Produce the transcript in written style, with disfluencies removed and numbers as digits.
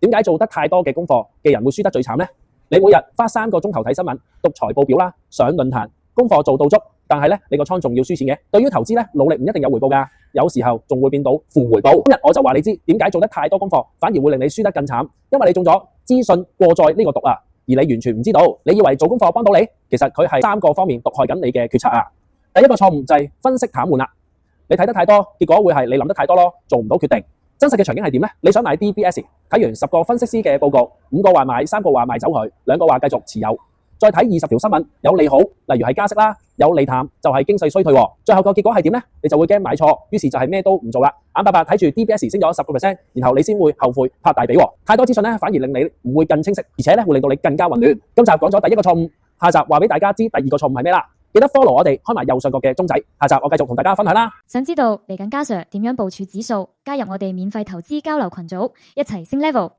點解做得太多嘅功課嘅人會輸得最慘呢？你每日花3個鐘頭睇新聞、讀財報表啦、上論壇，功課做到足，但係咧你個倉仲要輸錢嘅。對於投資咧，努力唔一定有回報㗎，有時候仲會變到負回報。今日我就話你知點解做得太多功課反而會令你輸得更慘，因為你中咗資訊過載呢個毒啊，而你完全唔知道。你以為做功課幫到你，其實佢係3個方面毒害緊你嘅決策啊。第一個錯誤就係分析癱瘓啦，你睇得太多，結果會係你諗得太多咯，做唔到決定。真實嘅場景係點呢？你想買 DBS， 睇完10個分析師嘅報告，5個話買，3個話賣走佢，2個話繼續持有，再睇20條新聞，有利好，例如係加息啦，有利淡就係經濟衰退喎。最後個結果係點呢？你就會驚買錯，於是就係咩都唔做啦，眼白白睇住 DBS 升咗10%，然後你先會後悔拍大髀喎。太多資訊咧，反而令你唔會更清晰，而且咧會令到你更加混亂。今集講咗第一個錯誤，下集話俾大家知第二個錯誤係咩啦。記得 follow 我哋，開埋右上角嘅鐘仔，下集我繼續同大家分享啦。想知道嚟緊嘉 Sir 點樣部署指數，加入我哋免費投資交流群組，一齊升 level。